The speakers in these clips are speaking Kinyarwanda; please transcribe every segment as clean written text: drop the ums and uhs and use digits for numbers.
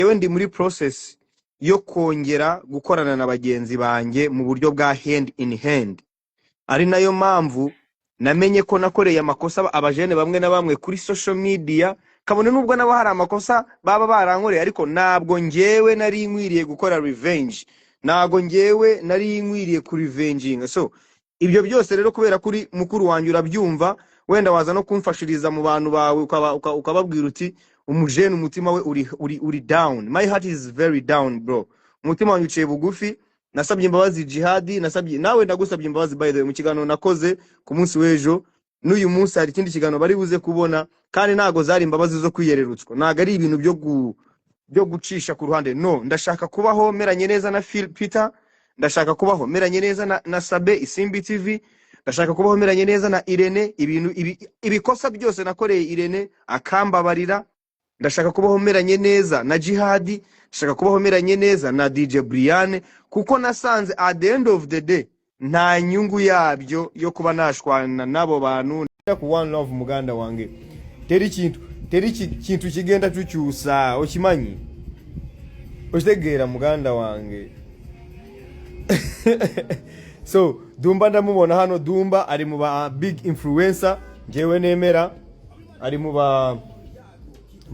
yewe ndi muri process yo kongera gukorana na bagenzi banjye mu buryo bwa hand in hand, ari nayo mpamvu namenye ko nakoreye amakosa abajene bamwe na bamwe kuri social media, kabone nubwo nabo hari amakosa baba barankoreye, ariko ntabwo njyewe nari nkwiriye gukora revenge, ntabwo njyewe nari nkwiriye ku revenginga. So ibyo byose rero kubera kuri mukuru wanjye urabyumva, wenda waza no kumfashiriza mu bantu bawe ukababwira uti umujene umutima we uri down. My heart is very down bro, umutima wanjye uciye bugufi. Nasabye imbabazi Jihadi, nasabye nawe ndagusabye imbabazi by the way mu kiganiro nakoze ku munsi w'ejo. N'uyu munsi hari ikindi kiganiro bari buze kubona, kandi nago zari imbabazi zo kwiyererutswa, nago ari ibintu byo gucisha ku ruhande. No, ndashaka kubaho meranye neza na Phil Peter, ndashaka kubaho meranye neza na Sabe Isimbi TV, ndashaka kubaho meranye neza na Irene. Ibikosa byose nakoreye Irene akambabarira. Ndashaka kubaho meranye neza na Jihadi, ndashaka kubaho meranye neza na DJ Brian, kuko nasanze at the end of the day nta nyungu yabyo yo kuba nashwana nabo bantu. Ku one love muganda wange, teri kintu kigenda tucyusa okimanyi, otegera muganda wange. So Dumba ndamubona hano. Dumba ari mu ba big influencer ngewe nemera, ari mu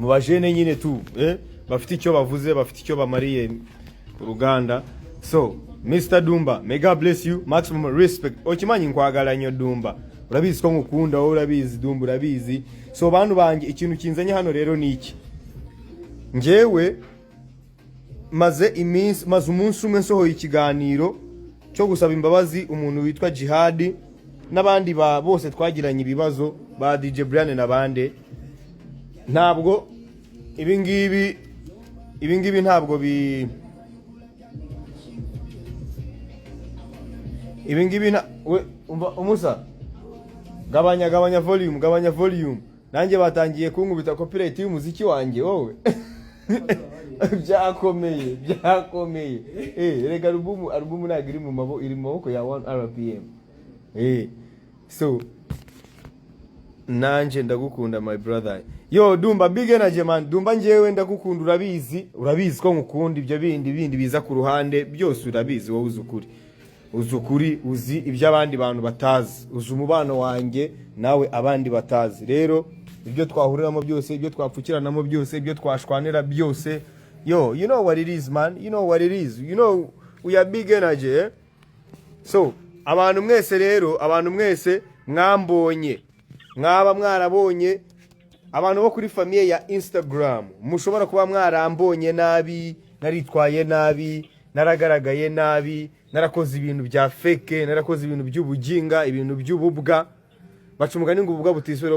bajene nyine tu bafite icyo bavuze, bafite icyo bamariye uruganda. So Mr. Dumba, may God bless you, maximum respect. Okimanyi nkwagala nnyo Dumba, urabizi ko ngukunda wowe, urabizi Dumba, urabizi. So bantu banjye ikintu kinzanye hano rero ni iki. Ngewe maze umunsi umwe nsohoye ikiganiro cyo gusaba imbabazi umuntu witwa Jihadi n'abandi bose twagiranye ibibazo ba DJ Brian n'abandi. Ntabwo ibingibi ntabwo umva umusa, gabanya volume, nanjye batangiye kunkubita copyright y'umuziki wanjye wowe. byakomeye rega album ntabwo iri mu maboko ya 1 RPM. So nanje ndagukunda my brother. Yo Dumba, big energy man. Dumba njewe ndagukunda, urabizi ko ngukunda. Ibyo bindi biza ku ruhande byose urabizi, wowe uzukuri uzi ibyo abandi bantu batazi, uzi umubano wanjye nawe abandi batazi. Rero ibyo twahuriramo byose, ibyo twapfukiranamo byose, ibyo twashwanira byose, yo you know what it is man, you know what it is, you know we are big energy So abantu mwese rero, abantu mwese mwambonye, mwaba mwarabonye abantu bo kuri famille ya Instagram, mushobora kuba mwarambonye nabi, naritwaye nabi, naragaragaye nabi, narakoze ibintu bya fake, narakoze ibintu by'ubuginga, ibintu by'ububwa. Bacumugani ngo ububwa butisubira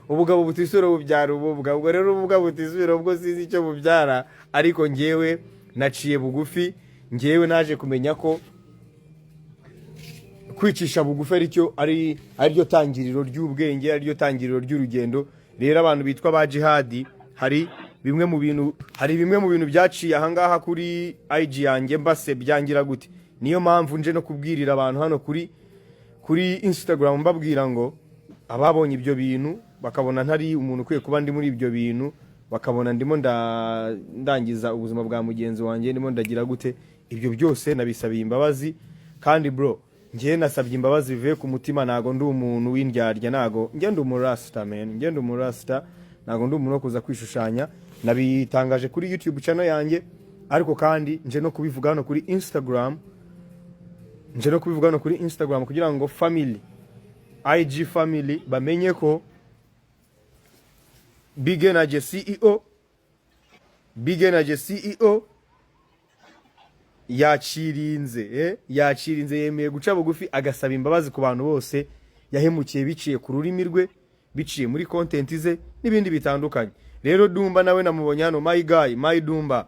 ubugabo butisubira bubyara ububwa. Ubwo rero ububwa butisubira ubwo sizi icyo bubyara, ariko ngewe naciye bugufi. Ngewe naje kumenya ko kwicisha bugufi ari ryo tangiriro ry'ubwenge, ari ryo tangiriro ry'urugendo. Rero abantu bitwa ba Jihadi, hari bimwe mu bintu byaciye ahangaha kuri IG yanjye mbase byangira gute. Niyo mpamvu nje no kubwirira abantu hano kuri Instagram, mbabwira ngo ababonye ibyo bintu bakabona ntari umuntu ukwiye kuba ndi muri ibyo bintu, bakabona ndimo ndangiza ubuzima bwa mugenzi wanjye, ndimo ndagira gute, ibyo byose nabisabiye imbabazi. Kandi bro, ngiye nasabye imbabazi bivuye ku mutima. Nago ndi umuntu w'indyarya, nago ngiye ndi umurasta man, ngiye ndi umurasta, nago ndi umuntu wo kuza kwishushanya. Nabitangaje kuri YouTube channel yanjye, ariko kandi nje no kubivuga hano kuri Instagram, kugira ngo family, IG family bamenye ko Big Energy CEO yacirinze yemeye guca bugufi, agasaba imbabazi ku bantu bose yahemukiye, biciye ku rurimi rwe, biciye muri content ze n'ibindi bitandukanye. Rero Dumba nawe namubonye hano, my guy, my Dumba.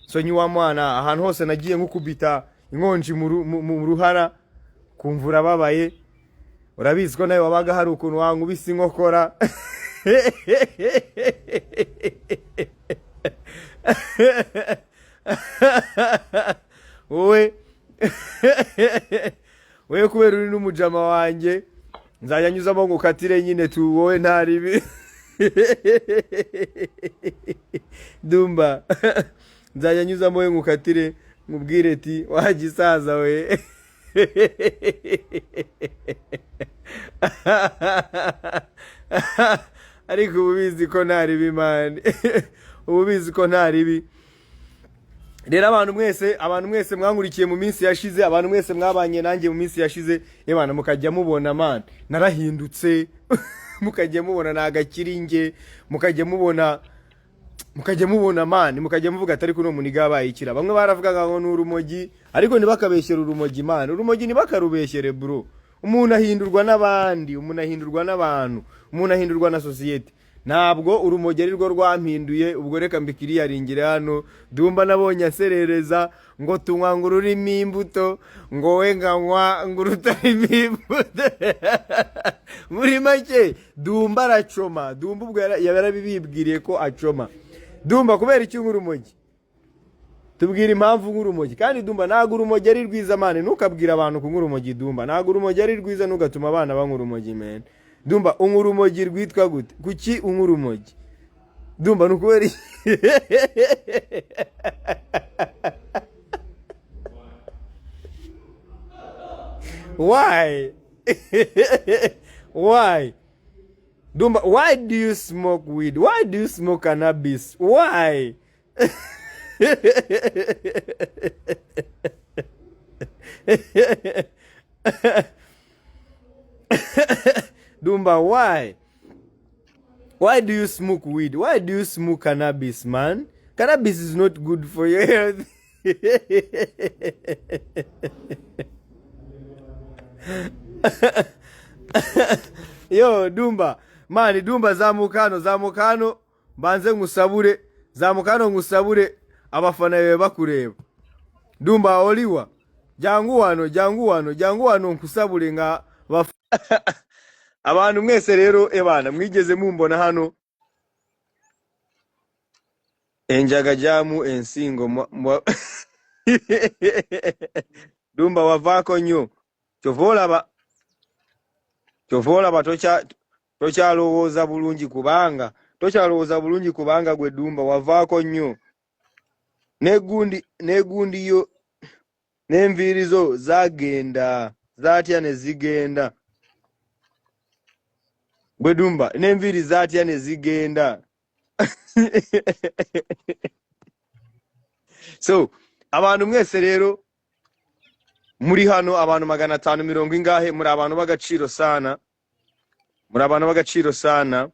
So nywa mwana, ahantu hose nagiye nkukubita inkonji mu ruhara, kumvura babaye. Urabizi ko nawe wabaga hari ukuntu wankubise inkokora. Wowe kubera uri n'umujama wanjye, nzajya nyuzamo ngukatire nyine tu, wowe ntaribi. Dumba nzajya nyuzamo we nkukatire nkubwire ati wagisaza we. Ariko ubu bizi ko nta ribi mani. Ubu bizi ko nta ribi. Rero abantu mwese mwankurikiye mu minsi yashize, abantu mwese mwabanye nanjye mu minsi yashize, ebana mukajya mubona man narahindutse. Mukajya mubona nagakiringe, mukajya mubona man, mukajya muvuga atari kuno muniga yabaye ikira. Bamwe baravuga ngo n'urumogi, ariko ntibakabeshyera urumogi man. Urumogi ntibakarubeshyere bro. Umuntu ahindurwa n'abandi, umuntu ahindurwa n'abantu, umuntu ahindurwa na society. Ntabwo urumogi ari rwo rwampinduye. Ubwo reka mbikiriyaringire hano. Dumba nabonye aserereza ngo tunywa ngo ururimo imbuto, ngo we nganywa ngo urutarimo imbuto. Muri make Dumba aracoma. Dumba ubwo yarabibibwiriye ko acoma. Dumba kubera iki nk'urumogi? Tubwira impamvu nk'urumogi. Kandi Dumba ntago urumogi ari rwiza mane, ntukabwira abantu ku nk'urumogi. Dumba ntago urumogi ari rwiza, ntugatuma abana banywa urumogi men. Dumba urumogi rwitwa gute? Kuki urumogi? Dumba nukubera why? Why? Dumba, why do you smoke weed? Why do you smoke cannabis? Why? Dumba, why? Why do you smoke weed? Why do you smoke cannabis, man? Cannabis is not good for your health. Yo, Dumba. Mani, Dumba zamukano. Banze ngusabure. Zamukano ngusabure. Abafana bewe bakureba. Dumba oliwa. Jangu wano nkusabure nga abantu mwese rero ebana mwigeze mumbona hano enjaga jamu ensingo Dumba wavako nyo chovola ba tokyalowooza bulungi kubanga gwe Dumba wavako nyo negundi yo n'envirizo zagenda zatya ne zigenda. Gwe Dumba n'enviri zatya ne zigenda. So abantu mwese rero muri hano abantu 570 ingahe, muri abantu bagaciro sana.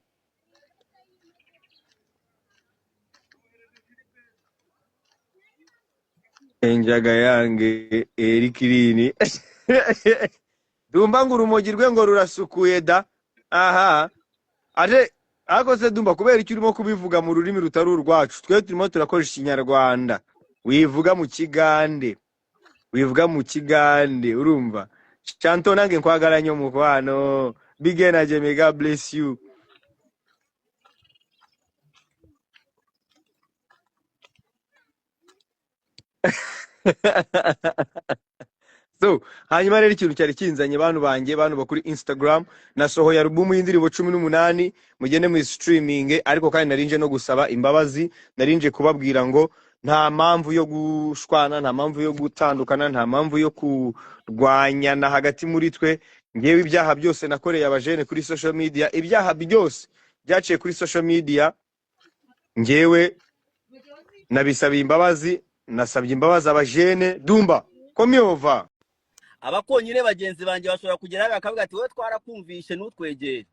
Enjaga yange eri kirini. Dumba ngo urumogi rwe ngo rurasukuye da. Aha. Ate akoze Dumba kubera iki urimo kubivuga mu rurimi rutari urwacu? Twe turimo turakoresha Ikinyarwanda. Wivuga mu Kigande urumva? Chanto nange nkwagaranye mukwano. Big energy, may God bless you. So hanyuma rero ikintu cyari kinzanye bantu bakuri Instagram, nasohoye album y'indirimbo 18 mugende mu streaming, ariko kandi narinje no gusaba imbabazi. Narinje kubabwira ngo nta mpamvu yo gushwana, nta mpamvu yo gutandukana, nta mpamvu yo kurwanyana hagati muri twe. Ngewe ibyaha byose nakoreye abajene kuri social media, ibyaha byose byaciye kuri social media, ngewe nabisabiye imbabazi. Nasabye imbabazi abajene. Dumba komyova abakonyine bagenzi banje bashobora kugera bakavuga ati we twarakumvishe n'utwegere.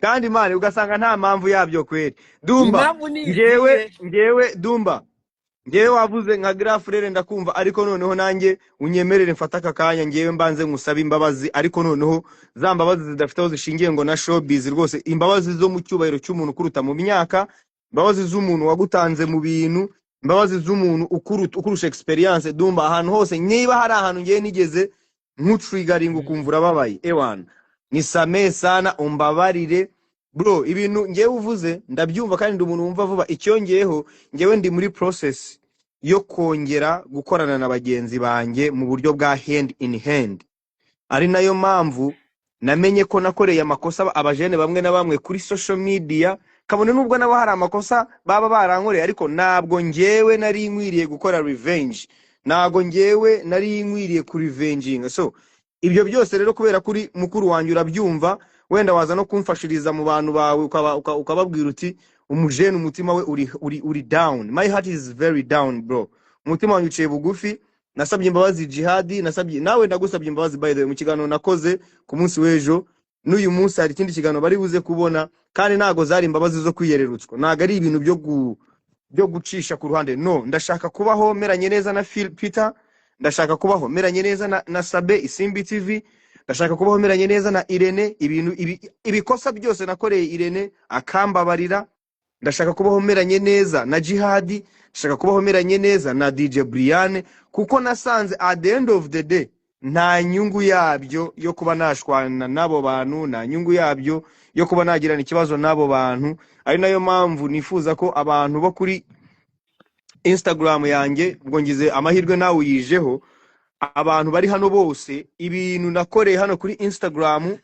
Kandi mani ugasanga nta mpamvu yabyo kweri. Dumba ngewe Dumba ngewe wavuze nka grafrere ndakumva, ariko noneho nanjye unyemerere mfata akanya ngewe mbanze ngusaba imbabazi, ariko noneho za mbabazi zidafite aho zishingiye ngo na showbiz rwose, imbabazi zo mu cyubahiro cy'umuntu kuruta mu myaka, imbabazi z'umuntu wagutanze mu bintu, imbabazi z'umuntu ukurusha experience. Dumba ahantu hose niba hari ahantu ngiye nigeze nkutriggering ukumva urababaye, ewana nisamee sana, umbabarire bro. Ibintu ngewe uvuze ndabyumva kandi ndi umuntu wumva vuba. Icyongeyeho ngewe ndi muri process yo kongera gukorana na bagenzi banjye mu buryo bwa hand in hand. ari nayo mpamvu namenye ko nakoreye amakosa abajene bamwe na bamwe kuri social media, kabone nubwo nabo hari amakosa baba barankoreye, ariko ntabwo njyewe nari nkwiriye gukora revenge, ntabwo njyewe nari nkwiriye ku revenginga. So ibyo byose rero kubera kuri mukuru wanjye urabyumva, wenda waza no kumfashiriza mu bantu bawe ukababwira uti umujene umutima we uri down. My heart is very down bro, umutima wanjye uciye bugufi. Nasabye imbabazi Jihadi, nasabye nawe ndagusabye imbabazi by the way mu kiganiro nakoze ku munsi w'ejo. N'uyu munsi hari ikindi kiganiro bari buze kubona, kandi ntago zari imbabazi zo kwiyererutswa, ntago ari ibintu byo gucisha ku ruhande. No, ndashaka kubaho meranye neza na Phil Peter, ndashaka kubaho meranye neza na Sabe Isimbi TV, ndashaka kubaho meranye neza na Irene. Ibikosa byose nakoreye Irene akambabarira. Ndashaka kubaho meranye neza na Jihadi, ndashaka kubaho meranye neza na DJ Brian, kuko nasanze at the end of the day nta nyungu yabyo yo kuba nashwana nabo bantu, nta nyungu yabyo yo kuba nagirana ikibazo nabo bantu. Ari nayo mpamvu nifuza ko abantu bo kuri Instagram yanjye, ubwo ngize amahirwe nawe uyijeho, abantu bari hano bose ibintu nakoreye hano kuri Instagram,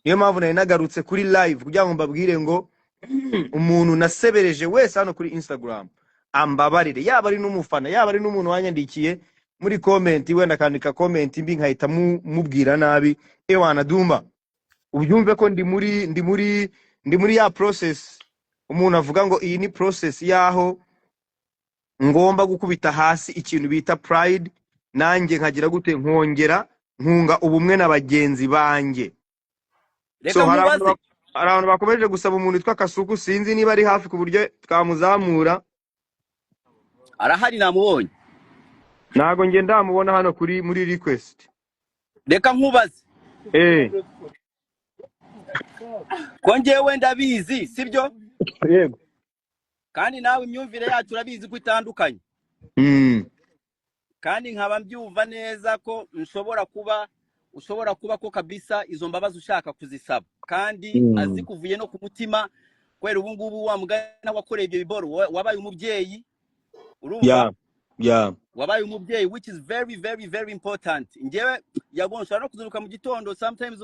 niyo mpamvu nari nagarutse kuri live kugira ngo mbabwire ngo umuntu nasebereje wese hano kuri Instagram ambabarire, yaba ari n'umufana, yaba ari n'umuntu wanyandikiye muri comment, wenda kandika comment mbi nkahita mubwira nabi. Ewana Duma, ubyumve ko ndi muri ya process umuntu avuga ngo iyi ni process yaho ngomba gukubita hasi ikintu bita pride, nanjye nkagira gute nkongera nkunga ubumwe na bagenzi banjye. So hari abantu bakomeje gusaba umuntu witwa Kasuku, sinzi niba ari hafi ku buryo twamuzamura. Arahari namubonye? Ntago nge ndamubona hano muri request. Reka nkubaze. Ko njyewe ndabizi sibyo? Yego. Kandi nawe imyumvire yacu urabizi ko itandukanye. Kandi nkaba mbyumva neza ko ushobora kuba ko kabisa izo mbabazi ushaka kuzisaba, kandi azikuvuye no ku mutima, kwera ubu ngubu wa mugana wakoreye ibyo biboro wabaye umubyeyi, urumva? Wabaye umubyeyi, which is very very very important. Ngewe yagonsha no kuzuruka mu gitondo, sometimes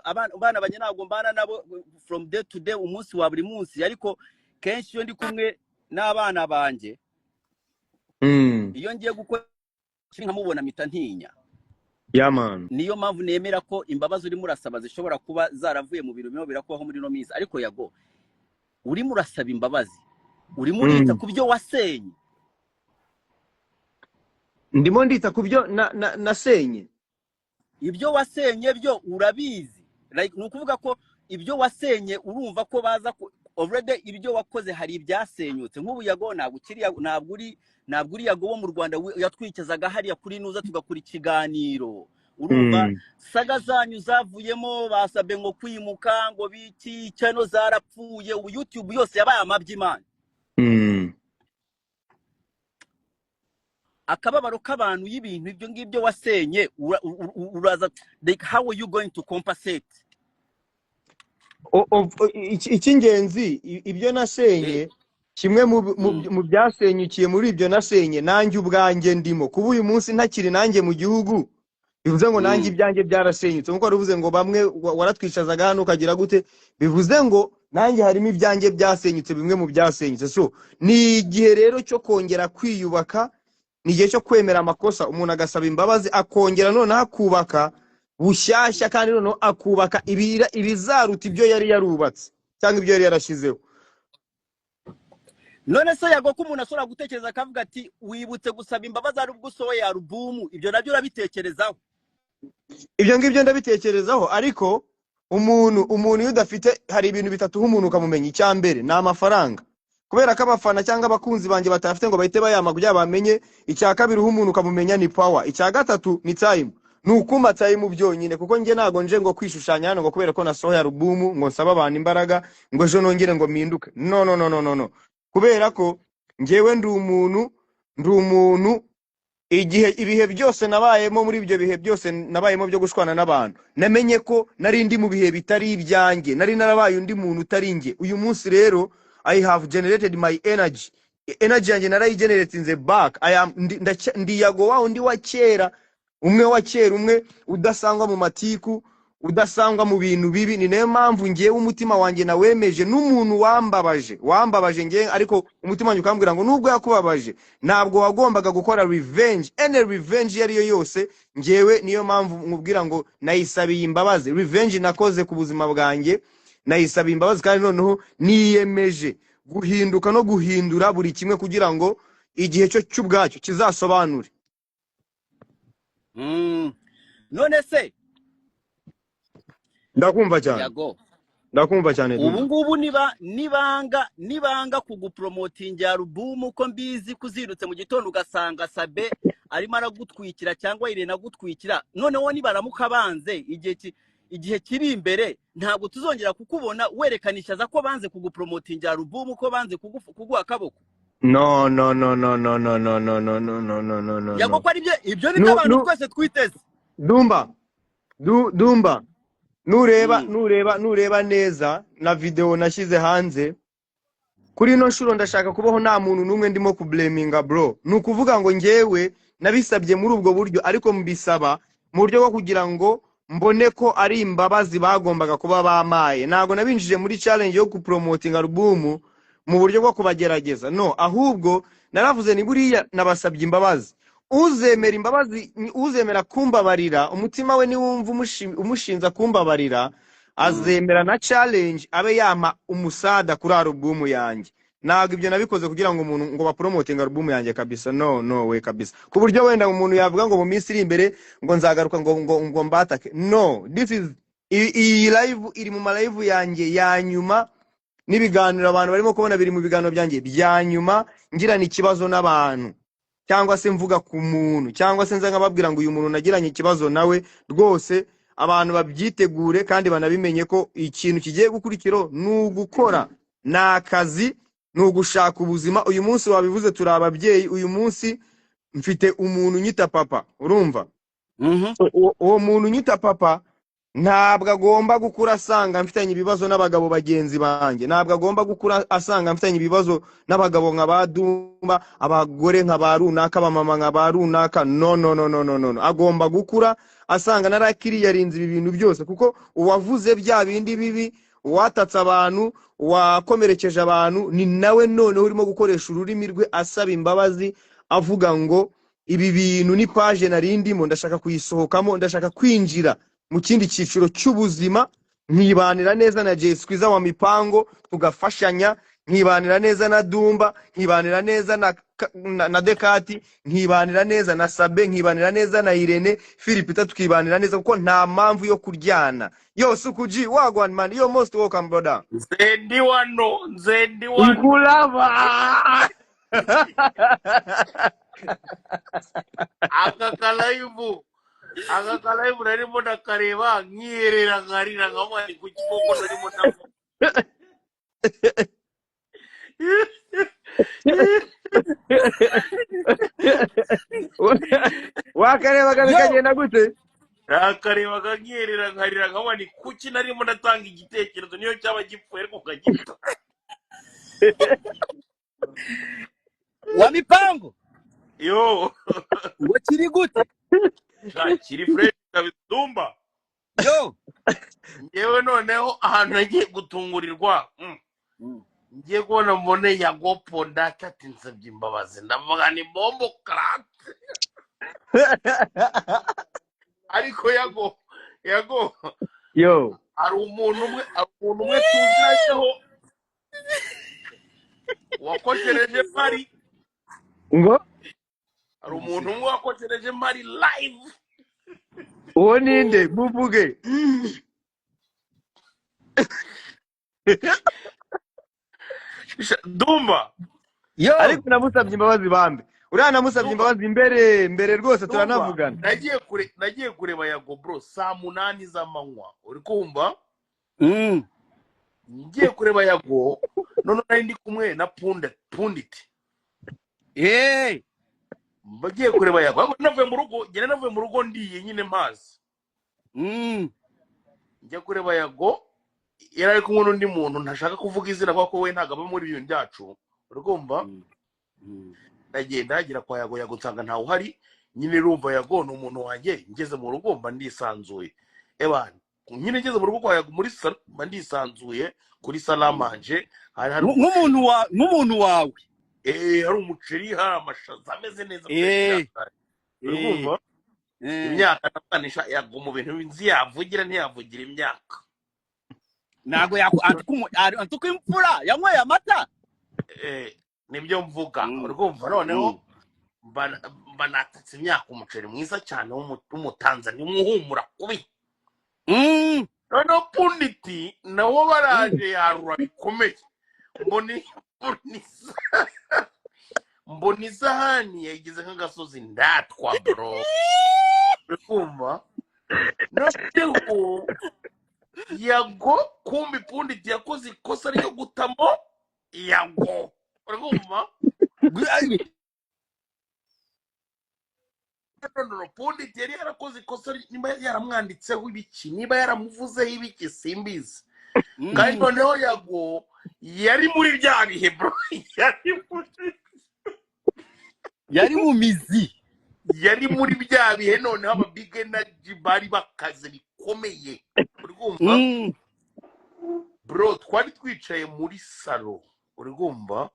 abana banye ntabwo mbana nabo from day to day, umunsi wa buri munsi, ariko kenshi iyo ndi kumwe n'abana banje, iyo ngiye gukora nkamubona mpita ntinya. Man. Niyo mpamvu nemera ko imbabazi urimo urasaba zishobora kuba zaravuye mu bintu bimwe birakubaho muri no minsi, ariko yago urimo urasaba imbabazi, urimo urita ku byo wasenye. Ndimo ndita ku byo nasenye. Ibyo wasenye byo urabizi, like nukuvuga ko ibyo wasenye urumva ko baza already ibyo wakoze hari ibyasenyutse. Nk'ubu yago ntabwo uri yago wo mu Rwanda yatwikizaga hariya kuri Nuza tugakora ikiganiro, urumva? Saga zanyu zavuyemo, basabe ngo kwimuka, ngo biki channel zarapfuye, ubu YouTube yose yabaye amabyimana. Akababaro k'abantu y'ibintu ibyo ngibyo wasenye uraza, like how are you going to compensate? Icy'ingenzi ibyo nasenye, kimwe mu byasenyukiye muri ibyo nasenye nanjye ubwanjye ndimo kuba uyu munsi ntakiri nanjye mu gihugu, bivuze ngo nanjye ibyanjye byarasenyutse. Nkuko waruvuze ngo bamwe waratwicazaga hano ukagira gute, bivuze ngo nanjye harimo ibyanjye byasenyutse, bimwe mu byasenyutse. So ni igihe rero cyo kongera kwiyubaka, ni igihe cyo kwemera amakosa, umuntu agasaba imbabazi, akongera noneho akubaka bushyashya, kandi noneho akubaka ibizaruta ibyo yari yarubatse cyangwa ibyo yari yarashizeho. None se yago ko umuntu ashobora gutekereza akavuga ati wibutse gusaba imbabazi ari ubwo usohoye alubumu, ibyo nabyo urabitekerezaho? Ibyo ngibyo ndabitekerezaho, ariko umuntu iyo udafite, hari ibintu bitatu umuntu ukamumenya. Icya mbere ni amafaranga, kubera ko abafana cyangwa abakunzi banjye batafite ngo bahite bayama kugira bamenye. Icya kabiri umuntu ukamumenya ni power. Icya gatatu ni time, nukuma time byonyine, kuko nge nago nje ngo kwishushanya hano ngo kubera ko nasohoye alubumu ngo nsaba abantu imbaraga ngo ejo nongere ngo mpinduke. No, kubera ko ngewe ndi umuntu ibihe byose nabayemo, muri ibyo bihe byose nabayemo byo gushwana n'abantu, namenye ko nari ndi mu bihe bitari ibyanjye, nari narabaye undi muntu utari nge. Uyu munsi rero I have generated my energy yanjye narayigeneratinze back. Ndi yago wa undi wa kera umwe wa kera, umwe udasangwa mu matiku, udasangwa mu bintu bibi. Ni nayo mpamvu ngewe umutima wanjye nawemeje n'umuntu wambabaje ngewe, ariko umutima wanjye ukambwira ngo nubwo yakubabaje ntabwo wagombaga gukora revenge, any revenge iyo ari yo yose. Ngewe niyo mpamvu nkubwira ngo nayisabiye imbabazi. Revenge nakoze ku buzima bwanjye nayisabiye imbabazi, kandi noneho niyemeje guhinduka no guhindura buri kimwe kugira ngo igihe cyo cy'ubwacyo kizasobanure. none se Ndakumva cyane. Yago, Ndakumva cyane. ubu ngubu nibanga kugupromotinga alubumu ko mbizi kuzirutse mu gitondo ugasanga Sabe arimo aragutwikira cyangwa Irene agutwikira, noneho nibaramuka banze igihe kiri imbere ntabwo tuzongera kukubona werekanishaza ko banze kugupromotinga alubumu, ko banze kuguha akaboko. No. Yago, ko ari ibyo ni abantu twese twiteze. Dumba nureba neza na video nashyize hanze kuri no shuro, ndashaka kubaho nta muntu numwe ndimo kublaminga bro. Nukuvuga ngo ngewe nabisabye muri ubwo buryo, ariko mbisaba mu buryo bwo kugira ngo mbone ko ari imbabazi bagombaga kuba bamaye. Ntago nabinjije muri challenge yo kupromotinga album mu buryo bwo kubagerageza, no, ahubwo naravuze ni buriya nabasabye imbabazi. Uzemera imbabazi, uzemera kumbabarira, umutima we ni wumva umushinza kumbabarira, azemera na challenge abe yama umusada kuri album yanjye. Ntabwo ibyo nabikoze kugira ngo umuntu ngo bapromoting album yanjye kabisa. No we kabisa, ku buryo wenda umuntu yavuga ngo mu minsi iri imbere ngo nzagaruka ngo mbatake. No, this is iyi live iri mu live yanjye ya nyuma, n'ibiganiro abantu barimo kubona biri mu biganiro byanjye bya nyuma, ngirana ikibazo n'abantu cyangwa se mvuga ku muntu cyangwa se nza nkababwira ngo uyu muntu nagiranye ikibazo nawe. Rwose abantu babyitegure kandi banabimenye ko ikintu kigiye gukurikiro n'ugukora n'akazi, n'ugushaka ubuzima. Uyu munsi wabivuze turi ababyeyi, uyu munsi mfite umuntu nyita papa, urumva? Uwo muntu nyita papa ntabwo agomba gukura asanga mfitanye ibibazo n'abagabo bagenzi banjye, ntabwo agomba gukura asanga mfitanye ibibazo n'abagabo nka badumba, abagore nka barunaka, abamama nka barunaka. No. Agomba gukura asanga narakiriye yarinze ibi bintu byose, kuko uwavuze bya bindi bibi, watatse abantu, wakomerekeje abantu, ni nawe noneho urimo gukoresha ururimi rwe asaba imbabazi, avuga ngo ibi bintu ni page narindimo, ndashaka kuyisohokamo, ndashaka kwinjira mu kindi cyiciro cy'ubuzima, nkibanira neza na Jay Squeezer wa Mipango, tugafashanya, nkibanira neza na Dumba, nkibanira neza na Dekati, nkibanira neza na Sabe, nkibanira neza na Irene, Philipita, tukibanira neza, kuko nta mpamvu yo kuryana. Yo Sukuji, wagwan man, yo most welcome brother. Nzendi wano. Nkulaba. Akakalaivu narimo ndakareba nkiyerera nkarira nkamwari ku kiboko narimo ndavuga. Wakarebaga bikagenda gute? Akarebaga nkiyerera nkarira nkamwari kuki narimo ndatanga igitekerezo niyo cyaba gipfuye ariko kagita. Wa Mipango Yo. ngo kiri gute? Kiri fresh kabidumba. Yo, Yewe noneho ahantu nagiye gutungurirwa. Ngiye kubona mbone Yago Ponda ati nsabye imbabazi, ndavuga ni bombo crack. Ariko Yago yo ari umuntu umwe tuzaho wakojereje Mari. ngo Ari umuntu umwe wakojereje Mari live. uwo ninde muvuge? Dumba. yo, Ariko namusabye imbabazi bambe, uriya namusabye imbabazi mbere rwose turanavugana. Nagiye kureba Yago bro saa 8 z'amanywa, uri kumva? Ngiye kureba Yago none nari ndi kumwe na Pundit. Bagiye kureba Yago, ariko navuye mu rugo ndiye nyine mazi. Njya kureba Yago, yari kumwe n'undi muntu ntashaka kuvuga izina kuko we ntago aba muri ibintu byacu, uri kumva? Ndagenda hagira kwa Yago nsanga ntawe uhari, nyine rumva Yago ni umuntu wanjye ngeze mu rugo mba ndisanzuye ebana nyine ngeze mu rugo kwa Yago muri salo mba ndisanzuye kuri salamanje hari nk'umuntu wawe hari umuceri hari amashaza ameze neza urumva imyaka nabanisha Yago mu bintu nzi yavugira ntiyavugira imyaka ntago antuko imfura yanyweye amata nibyo mvuga urumva noneho mba natatse imyaka umuceri mwiza cyane w'umutanzania umuhumura kubi noneho punditi nawo baraje yarura bikomeye mbona isahani yagize nk'agasozi ndatwa bro urumva noneho Yago kumbi punditi yakoze ikosa ryo gutamo Yago urumva punditi yari yarakoze ikosa niba yaramwanditseho ibiki niba yaramuvuzeho ibiki simbizi kandi noneho Yago yari muri bya bihe bro yari mu mizi yari muri bya bihe noneho aba big energy bari bakaze bikomeye urumva bro twari twicaye muri salo urumva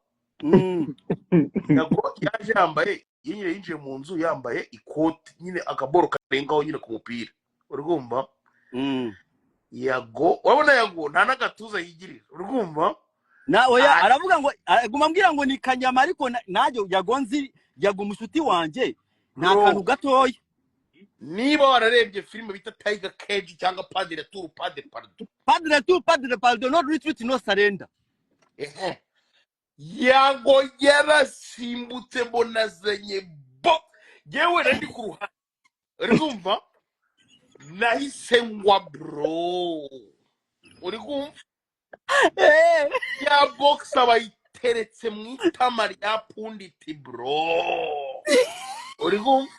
Yago yaje yambaye yinjiye mu nzu yambaye ikoti nyine akaboro karengaho nyine ku mupira urumva Yago urabona Yago nta n'agatuza yigirira urumva oya aravuga ngo aguma mbwira ngo ni kanyama ariko najye yagonzi Yago mushuti wanje nta kantu gatoya niba wararebye filime bita Tiger Cage cyangwa Padre Tour Padre Pardon no retreat no surrender Yago yarasimbutse bonazanye yewe randi ku ruhande urumva nahise ngwa bro uri kumva ya box abayiteretse mu itama rya punditi bro uri kumva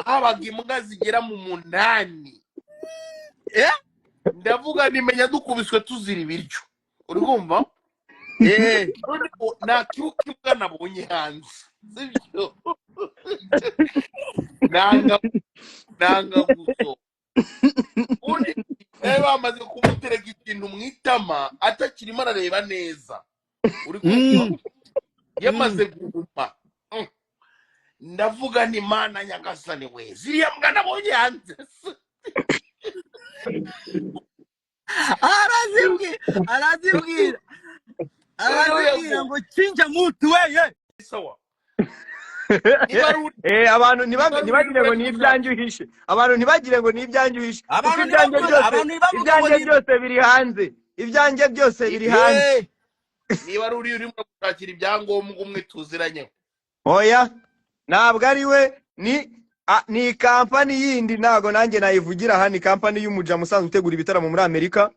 habaga imbwa zigera mu 8 ndavuga nimenya dukubiswe tuzira ibiryo uri kumva nta kibuga imbwa nabonye hanze sibyo nanga guso undi bamaze kumutereka ikintu mu itama atakirimo arareba neza uri kumva yamaze guhuma ndavuga ni Mana Nyagasani we ziriya mbwa nabonye hanze arazibwira ngo chinja mutu weye sawa abantu ntibagire ngo ni ibyanjye uhishe abantu ntibagire ngo ni ibyanjye uhishe ibyanjye byose biri hanze ibyanjye byose biri hanze niba ari urimo gushakira ibyangombwa umwe tuziranyeho oya ntabwo ari we ni kampani yindi ntago nanjye nayivugira aha ni kampani y'umuja musanzwe utegura ibitaramo muri Amerika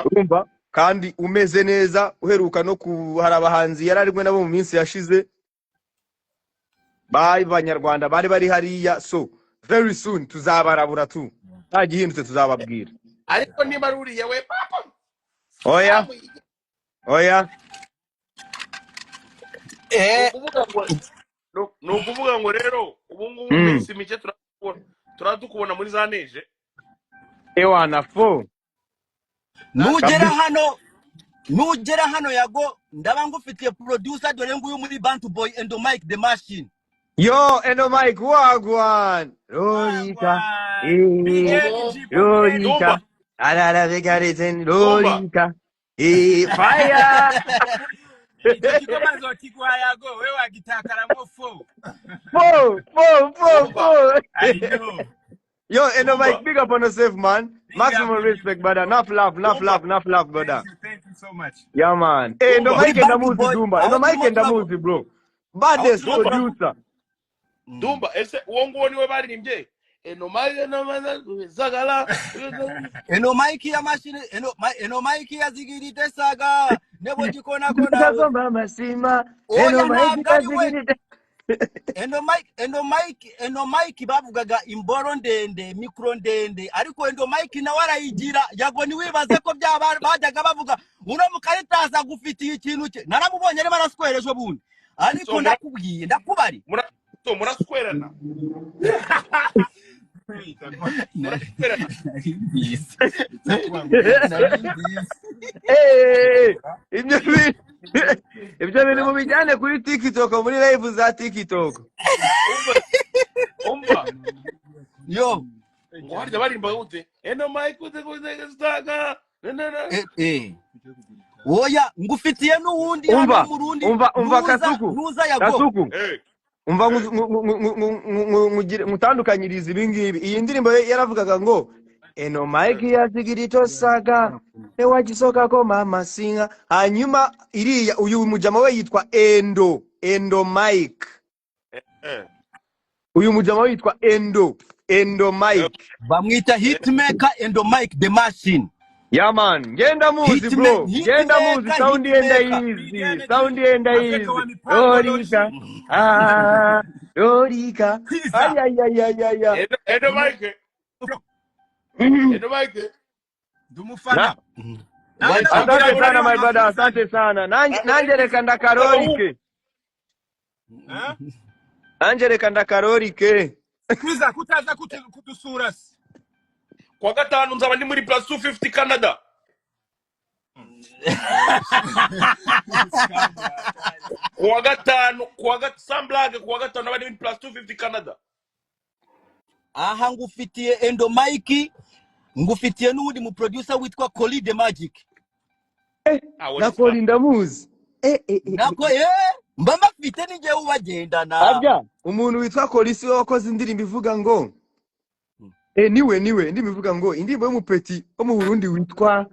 urumva kandi umeze neza uheruka no hari abahanzi yararimwe nabo mu minsi yashize b'Abanyarwanda bari hariya so very soon tuzabarabura tu nta gihindutse tuzababwira ariko niba ari uriya we papa oya ni ukuvuga ngo rero ubu ngubu iminsi mike turadukubona muri za neje ewana fo nugera hano Yago ndaba ngufitiye producer dore nguyu muri Bantu Boy Endo Mike the Machine yo Endo Mike wagwan Lolita Lolita ala vegareten Lolita fire Kikomazo kikuha Yago wewe agitakaramo fo I know. Yo, Endo Mike, big up on yourself, man. Maximum respect, brother. Enough love, brother. Thank you so much. Yeah, man. Hey, Endo Mike and Damuzi, Dumba. Endo Mike and Damuzi, bro. Baddest producer. Dumba, ese uongo niwe baririmbye. Endo Mike zagala. Endo Mike ya mashine, Endo Mike ya zigirite saga. Nebo jikona kona. Kazomba masima. Endo Mike ya zigirite. Endo Mike bavugaga imboro ndende mikro ndende ariko Endo Mike na warayigira Yago ni wibaze ko bajyaga bavuga uno mukaritaza gufitiye ikintu cye naramubonye ari baraswereje bundi ariko ndakubwiye ndakubari muraswerana ibyo bintu mubijyane kuri TikTok muri live za TikTok. umva yo ngo harya barimba gute eno Mike uze kuzega oya ngufitiye n'uwundi Umva, hano mu rundi umva Kasuku. nuza yago Kasuku. Umva mutandukanyiriza ibi ngibi. Iyi ndirimbo yaravugaga ngo eno Mike yazigirito saga ewagisoka ko mama singa. Hanyuma iriya uyu mujama we yitwa Endo Mike. Uyu mujama we yitwa Endo Mike. bamwita hitmaker Endo Mike the machine. Yeah man, ngenda muzi bro. Ngenda muzi sound yenda easy. Sound yenda easy. Dorika. Dorika. Ay. eno Mike Ndumufana. Asante sana my brother, asante sana. Nanje reka ndakarorike. Nanje reka ndakarorike. Kwiza kutaza kudusura se. kwa gatanu nzaba ndi muri plus 250 Canada. Kwa gatanu Samblage kwa gatanu nabandi muri plus 250 Canada. Aha ngufitiye Endo Mike, ngufitiye n'undi mu producer witwa Collie the Magic. Nako ndamuzi. Nako mba mafite nije ubagendana. Abya umuntu witwa Kolisi wakoze indirimbo ivuga ngo niwe ndibivuga ngo indirimbo y'umupeti wo mu Burundi witwa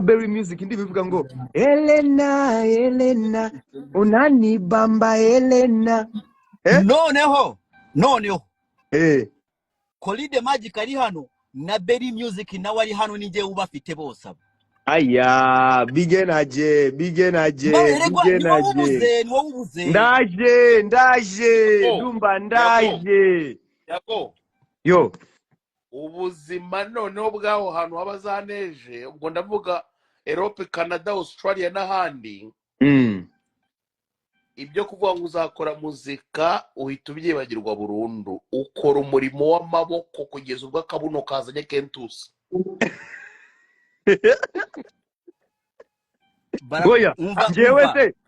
Berry Music ndibivuga ngo Elena unani bamba Elena noneho Collie the Magic ari hano na Berry Music nawe ari hano nije ubafite bose abo. Aya bigenaje ndaje dumba ndaje yo ubuzima noneho bwaho hantu habazaneje ubwo ndavuga Europe, Canada, Australia n'ahandi. Ibyo kuvuga ngo uzakora muzika uhita ubyibagirwa burundu, ukora umurimo w'amaboko kugeza ubwo akabuno kazanye Kentusi. Oya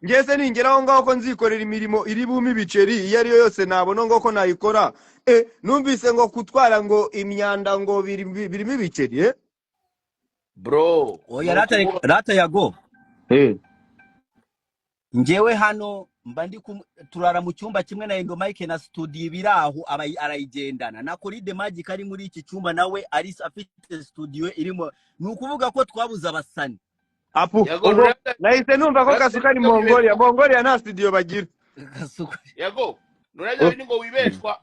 njyewe ningeraho ngaho ko nzikorera imirimo iri bumi biceri iyo ari yo yose nabona ngo ko nayikora. Numvise ngo kutwara ngo imyanda ngo birimo ibiceri bro. Oya rata yago njyewe hano mba ndi turara mu cyumba kimwe na Endo Mike na studio biraho arayigendana na Collie the Magic ari muri iki cyumba nawe ari afite studio irimo. Nukuvuga ko twabuza abasani apu nahise numva ko Kasuka ni Mongolia nta studio bagira. Kasuka yago nurajya bindi ngo wibeshwa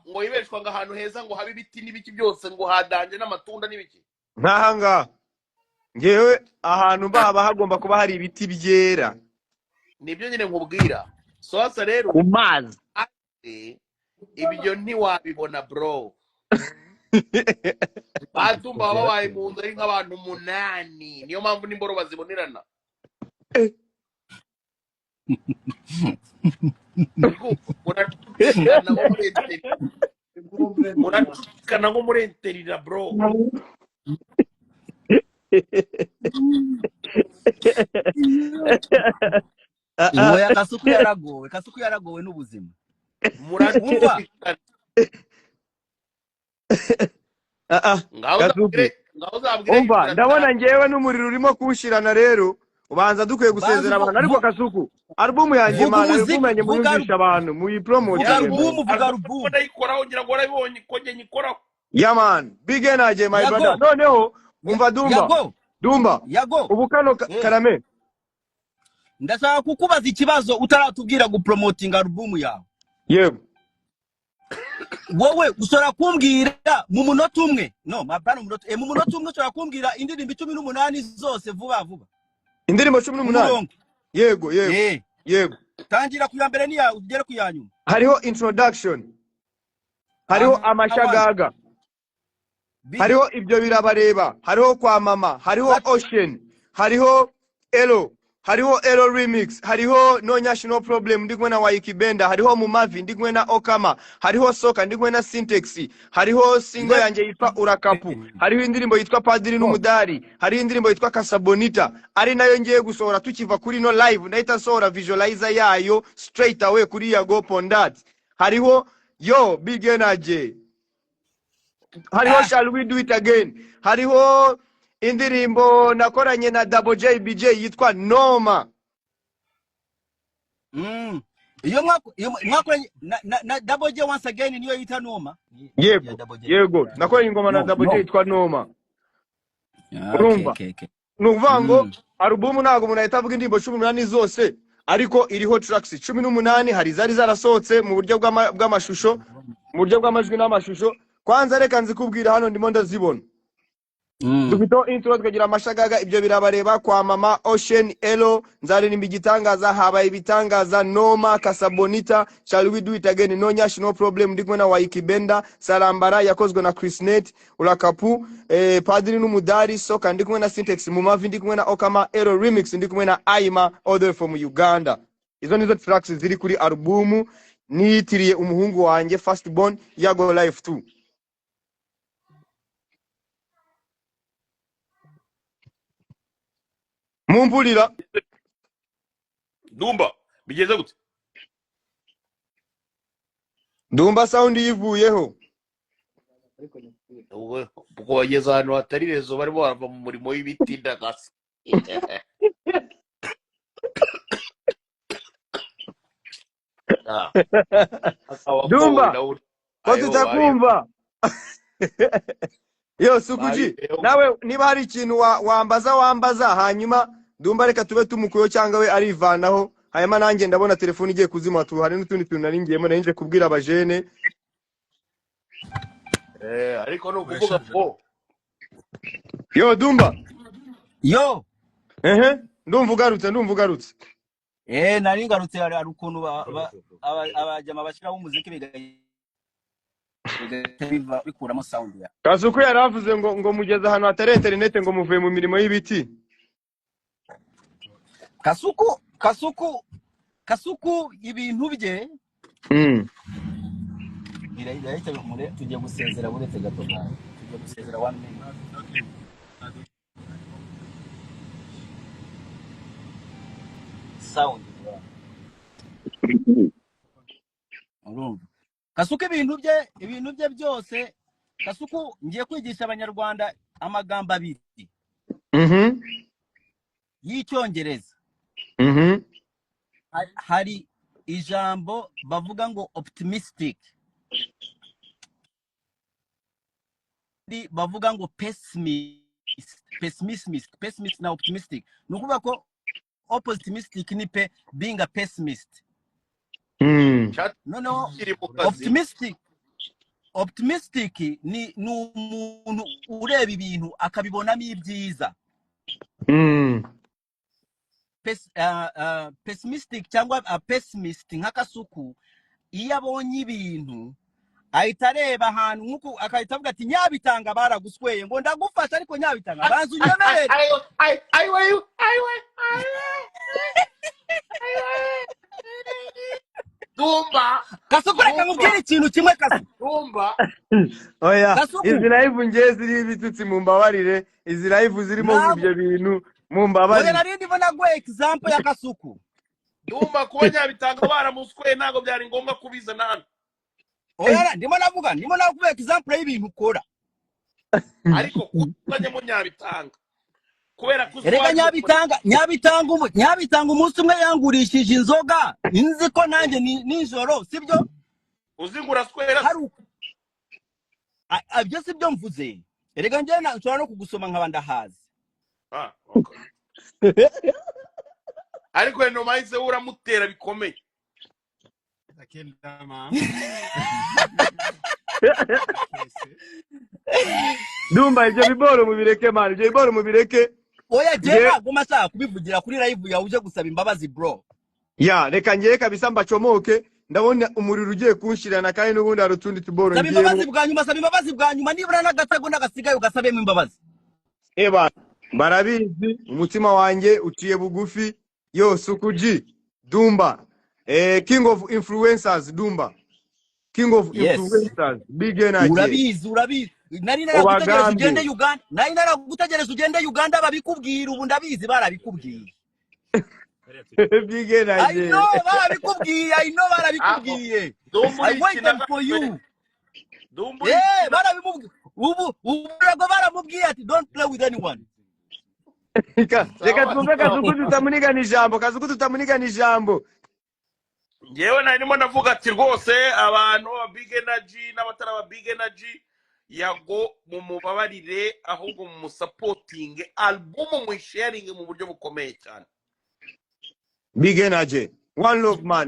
ngo ahantu heza ngo habe ibiti n'ibiki byose ngo hadanje n'amatunda n'ibiki nkahanga. Ngewe ahantu baba hagomba kuba hari ibiti byera. Nibyo nyine nkubwira. Sosa rero ku mazi ibyo ntiwabibona bro. Batumba babaye mu nzu ari nk'abantu 8 niyo mpamvu n'imboro bazibonerana. Muratukana ngo murenterira bro. Oya Kasuku yaragowe n'ubuzima. Muratumva umva ndabona ngewe n'umuriro urimo kuwushirana rero ubanza dukwiye gusezera abantu. Ariko Kasuku album yanjye mana yumenye muyumvisha abantu muyipromote vuga album ndayikoraho ngira ngo warabibonye ko nge nyikoraho. Yeah man big energy my brother. Noneho umva Dumba yago ubu kano Karame ndashaka kukubaza ikibazo utaratubwira gupromoting album yawe. Yego wowe usora kumbwira mu munota umwe mapana mu munota umwe usora kumbwira indirimbo 18 zose vuba indirimbo 18 yego tangira ku ya mbere ni ya ugere ku ya nyuma. Hariho introduction, hariho amashagaga, hariho ibyo birabareba, hariho kwa mama, hariho ocean, hariho elo, hariho Elo Remix, hariho No National Problem ndi kumwe na Waiki Benda, hariho Mumavi ndi kumwe na Okama, hariho Soka ndi kumwe na Syntax, hariho single yanjye yitwa Urakapu, hariho indirimbo yitwa Padiri n'Umudari, hariho indirimbo yitwa Casabonita ari nayo ngiye gusohora tukiva kuri no live, ndahita sohora visualizer yayo straight away kuri Yago Pondat. Hariho Yo Big Energy, hariho Shall We Do It Again, hariho indirimbo nakoranye na Double J BJ yitwa Noma. Iyo mwakoranye na Double J once again niyo yita Noma. Yego nakoranye ingoma na Double J yitwa Noma. Urumva? Okay. Nuvuga ngo album ntago umuntu ahita avuga indirimbo 18 zose, ariko iriho tracks 18, hari zari zarasohotse mu buryo bw'amashusho, mu buryo bw'amajwi n'amashusho. Kwanza reka nzikubwira hano ndimo ndazibona. Dufito intro tukagira amashagaga, ibyo birabareba kwa Mama Ocean, Elo, nzaririmba igitangaza, habaye ibitangaza, Noma, Casabonita, Shall We Do It Again, No National Problem ndi kumwe na Waiki Benda, Salambara yakozwe na Chris Net, Urakapu, Padiri n'Umudari, Soka ndi kumwe na Syntax, Mumavi ndi kumwe na Okama, Elo Remix ndi kumwe na Aima, all the way from Uganda. Izo nizo tracks ziri kuri album nitiriye umuhungu wanjye First Born Yago Life 2. Mumpulira Dumba bigeze gute? Dumba sound yivuyeho. Ubwo bageze ahantu hatari rezo bari bava mu murimo w'ibiti ndagasa. Dumba ko tutakumva. Yo Sukuji, nawe niba hari ikintu wambaza hanyuma Dumba reka tube tumukuyo cyangwa we arivanaho, hanyuma nanjye ndabona telefone igiye kuzima, hari n'utundi tuntu naringiyemo narinje kubwira abajene. Ariko no kuvuga ko Yo Dumba. Yo. Ndumva ugarutse. Nari ngarutse ari ukuntu abajama bashiraho umuziki bikuramo sound ya. Kasuku yaravuze ngo mugeze ahantu hatari internet ngo muvuye mu mirimo y'ibiti. Kasuku ibintu bye. Irahita bimure tujye gusezera buretse gato. Tujye gusezera 1 minute. Sound. Kasuku ibintu bye byose. Kasuku ngiye kwigisha abanyarwanda amagambo abiri. Y'icyongereza. Hari ijambo bavuga ngo optimistic. Bavuga ngo pessimist na optimistic. Nukuvuga ko optimistic ni being a pessimist. No, optimistic ni umuntu ureba ibintu akabibonamo ibyiza. Pessimistic cyangwa pessimist nka Kasuku iyo abonye ibintu ahita areba ahantu nkuko akahita avuga ati Nyabitanga baragusweye ngo ndagufasha ariko Nyabitanga banza unyemerere. Dumba Kasuku reka mubwire ikintu kimwe Kasuku. Dumba Oya izi live ngiye ziri ibitutsi mumbabarire, izi live zirimo ibyo bintu mumbabarire. Oya narindi bona go example ya Kasuku. Dumba kuba Nyabitanga baramusweye ntago byari ngombwa kubizana hano. Oya ndimo navuga example y'ibintu ukora. Ariko kuzanyemo Nyabitanga kubera ko Erega Nyabitanga umunsi umwe yangurishije inzoga inzi ko nanjye nijoro sibyo uzingura swera abyo sibyo mvuze. Erega njye nshobora no kugusoma nkabanda hazi. Okay. Ariko no mayize uramutera bikomeye. Dumba ibyo biboro mubireke man, ibyo biboro mubireke. Oya jema goma saa kubivugira kuri live ya uje gusaba imbabazi bro. Ya reka ngiye kabisa mbacomoke, ndabona umuriro ugiye kunshirana kandi n'ubundi hari utundi tuboro ngiye. Saba imbabazi bwa nyuma nibura n'agatago n'agasigaye ugasabemo imbabazi. Eba barabizi umutima wanjye uciye bugufi, Yo, Sukuji, Dumba. King of influencers, Dumba. King of Yes. influencers, Big Energy. urabizi nari naragutegereje ugende Uganda, nari naragutegereje ugende Uganda, babikubwira ubu ndabizi barabikubwiye. Big Energy. I know barabikubwiye. I waited for you. Barabimubwiye. Ubu ntabwo baramubwiye ati don't play with anyone. Reka twumve Kazuku tutamunigana ijambo. Ngewe narimo ndavuga ati rwose abantu ba Big Energy n'abatara ba Big Energy Yago mumubabarire ahubwo mumusapoting album mu sharing mu buryo bukomeye cyane. Big Energy, one love man.